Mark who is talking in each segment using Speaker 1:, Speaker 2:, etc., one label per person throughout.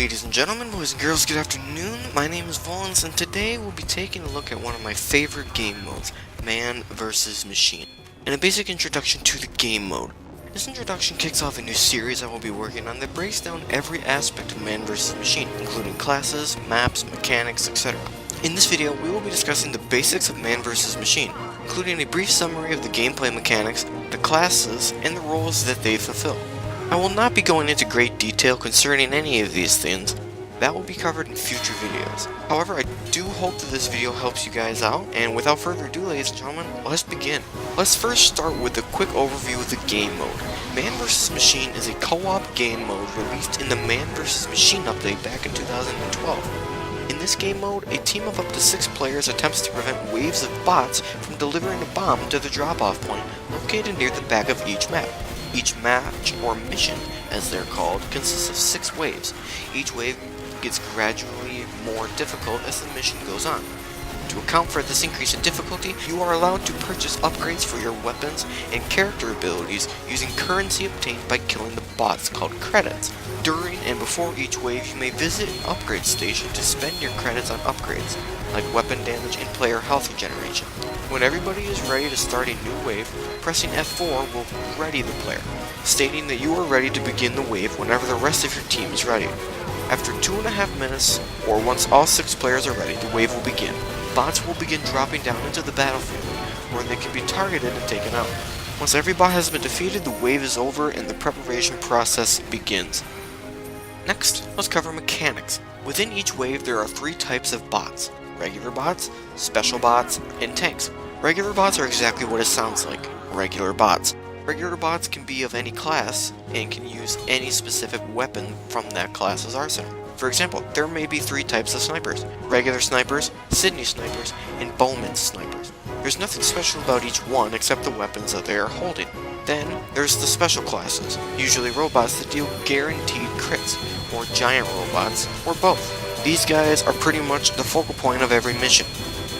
Speaker 1: Ladies and gentlemen, boys and girls, good afternoon. My name is Volans, and today we'll be taking a look at one of my favorite game modes, Man vs. Machine, and a basic introduction to the game mode. This introduction kicks off a new series I will be working on that breaks down every aspect of Man vs. Machine, including classes, maps, mechanics, etc. In this video, we will be discussing the basics of Man vs. Machine, including a brief summary of the gameplay mechanics, the classes, and the roles that they fulfill. I will not be going into great detail concerning any of these things. That will be covered in future videos. However, I do hope that this video helps you guys out, and without further ado, ladies and gentlemen, let's begin. Let's first start with a quick overview of the game mode. Man vs. Machine is a co-op game mode released in the Man vs. Machine update back in 2012. In this game mode, a team of up to 6 players attempts to prevent waves of bots from delivering a bomb to the drop-off point located near the back of each map. Each match, or mission as they're called, consists of 6 waves. Each wave gets gradually more difficult as the mission goes on. To account for this increase in difficulty, you are allowed to purchase upgrades for your weapons and character abilities using currency obtained by killing the bots called credits. During and before each wave, you may visit an upgrade station to spend your credits on upgrades, like weapon damage and player health regeneration. When everybody is ready to start a new wave, pressing F4 will ready the player, stating that you are ready to begin the wave whenever the rest of your team is ready. After 2.5 minutes, or once all 6 players are ready, the wave will begin. Bots will begin dropping down into the battlefield, where they can be targeted and taken out. Once every bot has been defeated, the wave is over and the preparation process begins. Next, let's cover mechanics. Within each wave, there are 3 types of bots: regular bots, special bots, and tanks. Regular bots are exactly what it sounds like, regular bots. Regular bots can be of any class and can use any specific weapon from that class's arsenal. For example, there may be 3 types of snipers: regular snipers, Sydney snipers, and Bowman snipers. There's nothing special about each one except the weapons that they are holding. Then, there's the special classes, usually robots that deal guaranteed crits, or giant robots, or both. These guys are pretty much the focal point of every mission.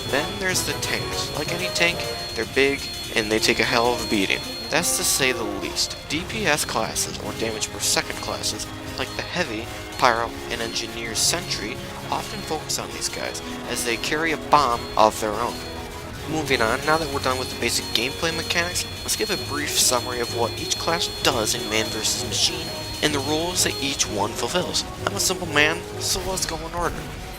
Speaker 1: Then there's the tanks. Like any tank, they're big and they take a hell of a beating. That's to say the least. DPS classes, or damage per second classes, like the Heavy, Pyro, and Engineer Sentry, often focus on these guys, as they carry a bomb of their own. Moving on, now that we're done with the basic gameplay mechanics, let's give a brief summary of what each class does in Man vs. Machine, and the roles that each one fulfills. I'm a simple man, so let's go in order.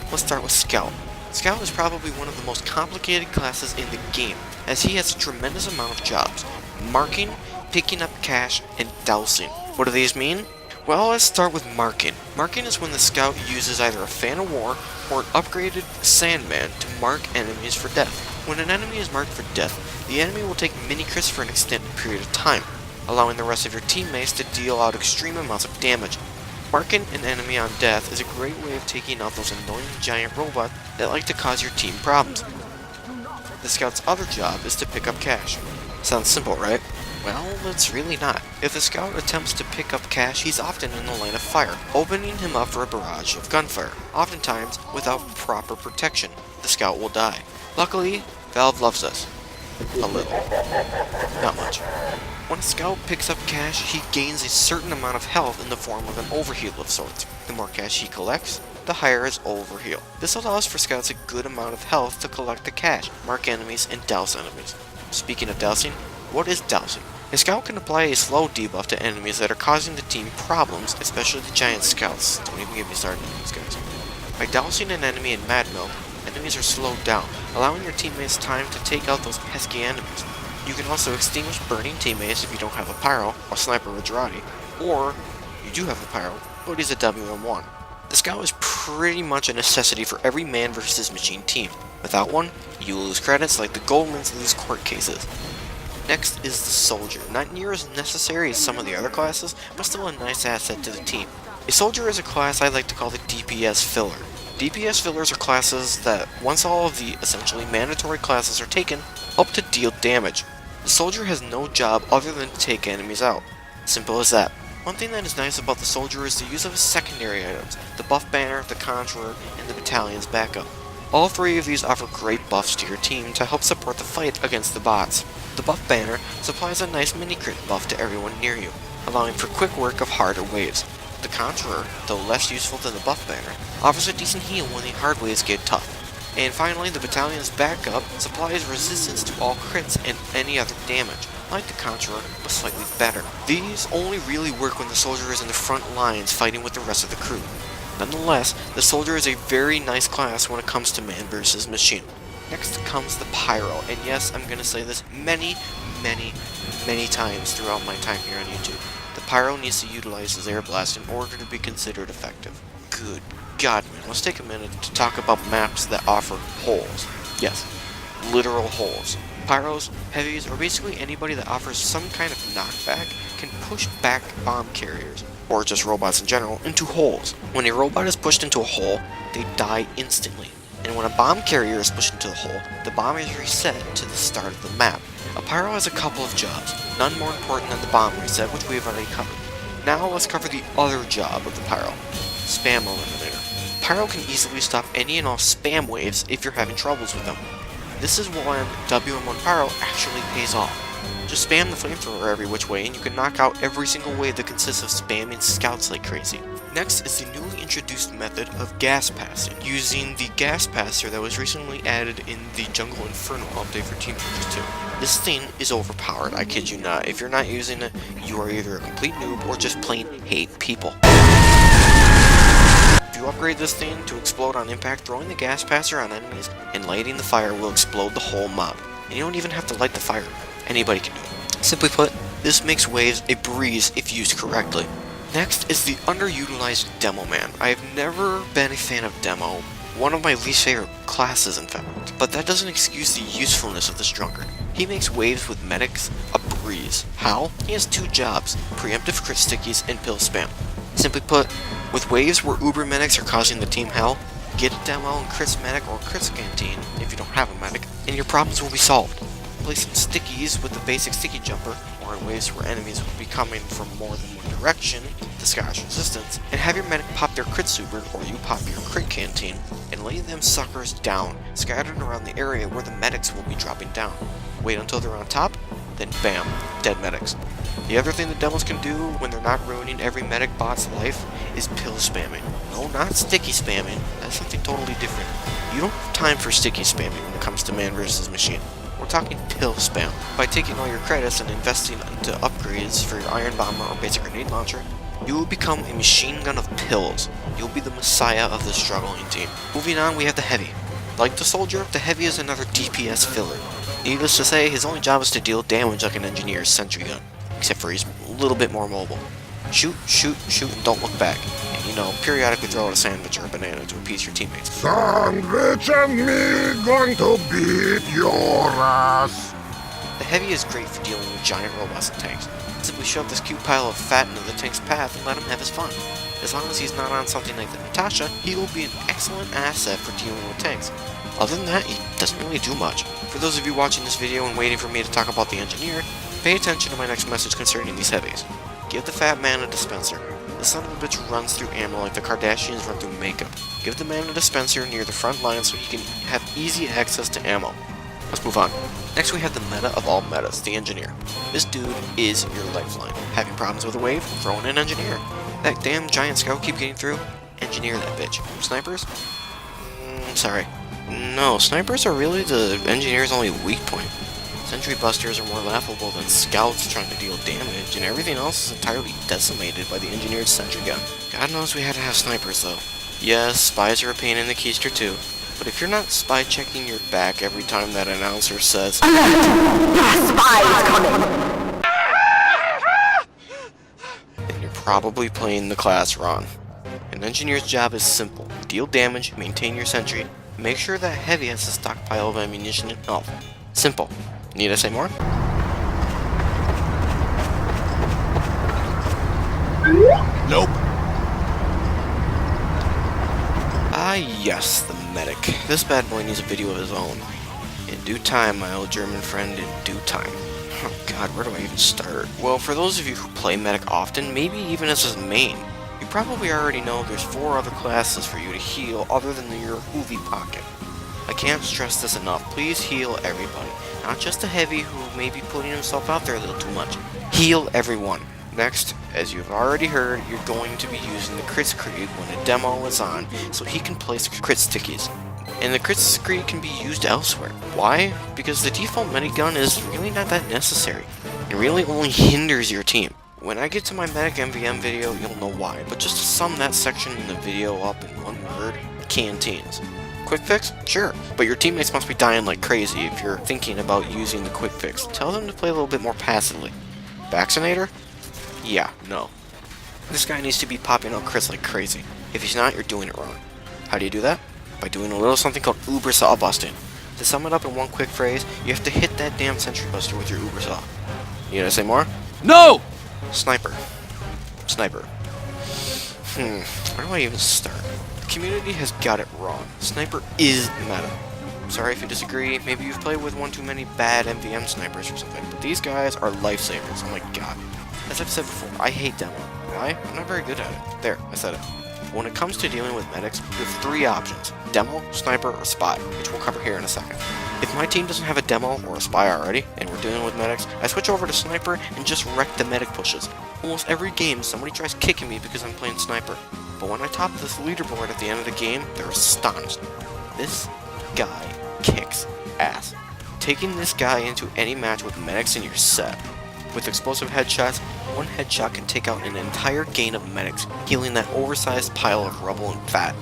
Speaker 1: Let's start with Scout. Scout is probably one of the most complicated classes in the game, as he has a tremendous amount of jobs: marking, picking up cash, and dousing. What do these mean? Well, let's start with marking. Marking is when the Scout uses either a Fan of War or an upgraded Sandman to mark enemies for death. When an enemy is marked for death, the enemy will take mini crits for an extended period of time, allowing the rest of your teammates to deal out extreme amounts of damage. Marking an enemy on death is a great way of taking out those annoying giant robots that like to cause your team problems. The Scout's other job is to pick up cash. Sounds simple, right? Well, it's really not. If the Scout attempts to pick up cash, he's often in the line of fire, opening him up for a barrage of gunfire. Oftentimes, without proper protection, the Scout will die. Luckily, Valve loves us. A little. Not much. When a Scout picks up cash, he gains a certain amount of health in the form of an overheal of sorts. The more cash he collects, the higher his overheal. This allows for Scouts a good amount of health to collect the cash, mark enemies, and douse enemies. Speaking of dousing, what is dousing? A Scout can apply a slow debuff to enemies that are causing the team problems, especially the giant Scouts. Don't even get me started on these guys. By dousing an enemy in Mad Milk, enemies are slowed down, allowing your teammates time to take out those pesky enemies. You can also extinguish burning teammates if you don't have a Pyro, or Sniper with Jarate, or you do have a Pyro, but he's a WM1. The Scout is pretty much a necessity for every Man vs. Machine team. Without one, you lose credits like the Goldmans lose court cases. Next is the Soldier. Not near as necessary as some of the other classes, but still a nice asset to the team. A Soldier is a class I like to call the DPS filler. DPS fillers are classes that, once all of the essentially mandatory classes are taken, help to deal damage. The Soldier has no job other than to take enemies out. Simple as that. One thing that is nice about the Soldier is the use of his secondary items: the buff banner, the conjurer, and the battalion's backup. All 3 of these offer great buffs to your team to help support the fight against the bots. The buff banner supplies a nice mini crit buff to everyone near you, allowing for quick work of harder waves. The the Conjurer, though less useful than the buff banner, offers a decent heal when the hard ways get tough. And finally, the battalion's backup supplies resistance to all crits and any other damage, like the Conjurer, but slightly better. These only really work when the soldier is in the front lines fighting with the rest of the crew. Nonetheless, the soldier is a very nice class when it comes to man versus machine. Next comes the Pyro, and yes, I'm gonna say this many times throughout my time here on YouTube. The Pyro needs to utilize his air blast in order to be considered effective. Good God, man, let's take a minute to talk about maps that offer holes. Yes, literal holes. Pyros, heavies, or basically anybody that offers some kind of knockback can push back bomb carriers, or just robots in general, into holes. When a robot is pushed into a hole, they die instantly. And when a bomb carrier is pushed into the hole, the bomb is reset to the start of the map. A Pyro has a couple of jobs, none more important than the bomb reset, which we have already covered. Now let's cover the other job of the Pyro, Spam Eliminator. Pyro can easily stop any and all spam waves if you're having troubles with them. This is when WM1 Pyro actually pays off. Just spam the flamethrower every which way and you can knock out every single wave that consists of spamming scouts like crazy. Next is the newly introduced method of gas passing, using the gas passer that was recently added in the Jungle Inferno update for Team Fortress 2. This thing is overpowered, I kid you not. If you're not using it, you are either a complete noob or just plain hate people. If you upgrade this thing to explode on impact, throwing the gas passer on enemies and lighting the fire will explode the whole mob. And you don't even have to light the fire. Anybody can do it. Simply put, this makes waves a breeze if used correctly. Next is the underutilized Demo Man. I have never been a fan of Demo, one of my least favorite classes in fact, but that doesn't excuse the usefulness of this drunkard. He makes waves with medics a breeze. How? He has two jobs, preemptive crit stickies and pill spam. Simply put, with waves where Uber medics are causing the team hell, get a Demo and crits medic or crits canteen if you don't have a medic, and your problems will be solved. Place some stickies with the basic sticky jumper, or in waves where enemies will be coming from more than one direction, disguise resistance, and have your medic pop their crit super, or you pop your crit canteen, and lay them suckers down, scattered around the area where the medics will be dropping down. Wait until they're on top, then bam, dead medics. The other thing the demos can do when they're not ruining every medic bot's life is pill spamming. No, not sticky spamming, that's something totally different. You don't have time for sticky spamming when it comes to man versus machine. We're talking pill spam. By taking all your credits and investing into upgrades for your iron bomber or basic grenade launcher, you will become a machine gun of pills. You'll be the messiah of the struggling team. Moving on, we have the heavy. Like the soldier, the heavy is another DPS filler. Needless to say, his only job is to deal damage like an engineer's sentry gun, except for he's a little bit more mobile. Shoot, shoot, shoot, and don't look back. And you know, periodically throw out a sandwich or a banana to appease your teammates.
Speaker 2: Sandwich and me going to beat your ass.
Speaker 1: The heavy is great for dealing with giant robots and tanks. Simply shove this cute pile of fat into the tank's path and let him have his fun. As long as he's not on something like the Natasha, he will be an excellent asset for dealing with tanks. Other than that, he doesn't really do much. For those of you watching this video and waiting for me to talk about the engineer, pay attention to my next message concerning these heavies. Give the fat man a dispenser. The son of a bitch runs through ammo like the Kardashians run through makeup. Give the man a dispenser near the front line so he can have easy access to ammo. Let's move on. Next we have the meta of all metas, the engineer. This dude is your lifeline. Having problems with a wave? Throw in an engineer. That damn giant scout keep getting through? Engineer that bitch. Snipers? Sorry. No, snipers are really the engineer's only weak point. Sentry busters are more laughable than scouts trying to deal damage, and everything else is entirely decimated by the engineered sentry gun. God knows we had to have snipers though. Yes, spies are a pain in the keister too, but if you're not spy checking your back every time that announcer says,
Speaker 3: "Alert! Spies coming!"
Speaker 1: then you're probably playing the class wrong. An engineer's job is simple. Deal damage, maintain your sentry, make sure that heavy has a stockpile of ammunition and health. Simple. Need I say more?
Speaker 2: Nope.
Speaker 1: Ah yes, the medic. This bad boy needs a video of his own. In due time, my old German friend, in due time. Oh god, where do I even start? Well, for those of you who play medic often, maybe even as his main, you probably already know there's 4 other classes for you to heal other than your Hoovy pocket. I can't stress this enough, please heal everybody. Not just the heavy who may be putting himself out there a little too much. Heal everyone. Next, as you've already heard, you're going to be using the crit screed when a demo is on, so he can place crit stickies. And the crit screed can be used elsewhere. Why? Because the default minigun is really not that necessary. It really only hinders your team. When I get to my medic MVM video, you'll know why, but just to sum that section in the video up in one word, canteens. Quick fix? Sure, but your teammates must be dying like crazy if you're thinking about using the quick fix. Tell them to play a little bit more passively. Vaccinator? Yeah, no. This guy needs to be popping out crits like crazy. If he's not, you're doing it wrong. How do you do that? By doing a little something called Uber Saw busting. To sum it up in one quick phrase, you have to hit that damn sentry buster with your Uber Saw. You gonna say more?
Speaker 4: No!
Speaker 1: Sniper. Sniper. Where do I even start? The community has got it wrong. Sniper is meta. Sorry if you disagree, maybe you've played with one too many bad MVM snipers or something, but these guys are lifesavers, oh my god. As I've said before, I hate demo. Why? I'm not very good at it. There, I said it. When it comes to dealing with medics, we have three options: demo, sniper, or spy, which we'll cover here in a second. If my team doesn't have a demo or a spy already, and we're dealing with medics, I switch over to sniper and just wreck the medic pushes. Almost every game, somebody tries kicking me because I'm playing sniper. But when I top this leaderboard at the end of the game, they're astonished. This guy kicks ass. Taking this guy into any match with medics and you're set. With explosive headshots, one headshot can take out an entire gain of medics, healing that oversized pile of rubble and fat.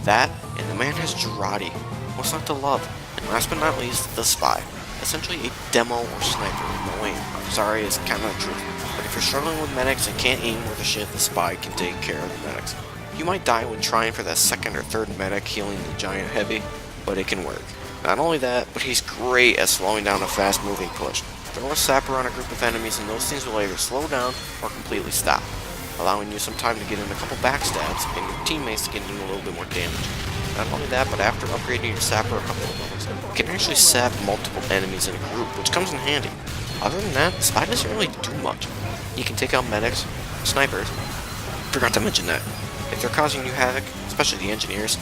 Speaker 1: That, and the man has Girardi. What's not to love? And last but not least, the spy. Essentially a demo or sniper with no aim. Sorry, it's kinda the truth. But if you're struggling with medics and can't aim worth a shit, the spy can take care of the medics. You might die when trying for that second or third medic healing the giant heavy, but it can work. Not only that, but he's great at slowing down a fast moving push. Throw a sapper on a group of enemies and those things will either slow down or completely stop, allowing you some time to get in a couple backstabs and your teammates to get in a little bit more damage. Not only that, but after upgrading your sapper a couple of levels, you can actually sap multiple enemies in a group, which comes in handy. Other than that, the spy doesn't really do much. You can take out medics, snipers. Forgot to mention that. If they're causing you havoc, especially the engineers,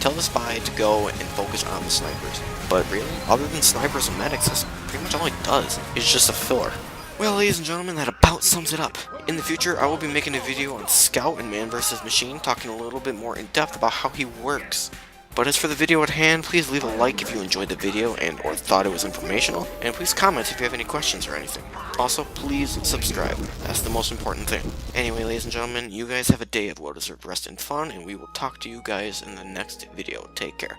Speaker 1: tell the spy to go and focus on the snipers. But really, other than snipers and medics, that's pretty much all he does. It's just a filler. Well, ladies and gentlemen, that about sums it up. In the future, I will be making a video on Scout and Man vs. Machine, talking a little bit more in depth about how he works. But as for the video at hand, please leave a like if you enjoyed the video and or thought it was informational, and please comment if you have any questions or anything. Also, please subscribe. That's the most important thing. Anyway, ladies and gentlemen, you guys have a day of well-deserved rest and fun, and we will talk to you guys in the next video. Take care.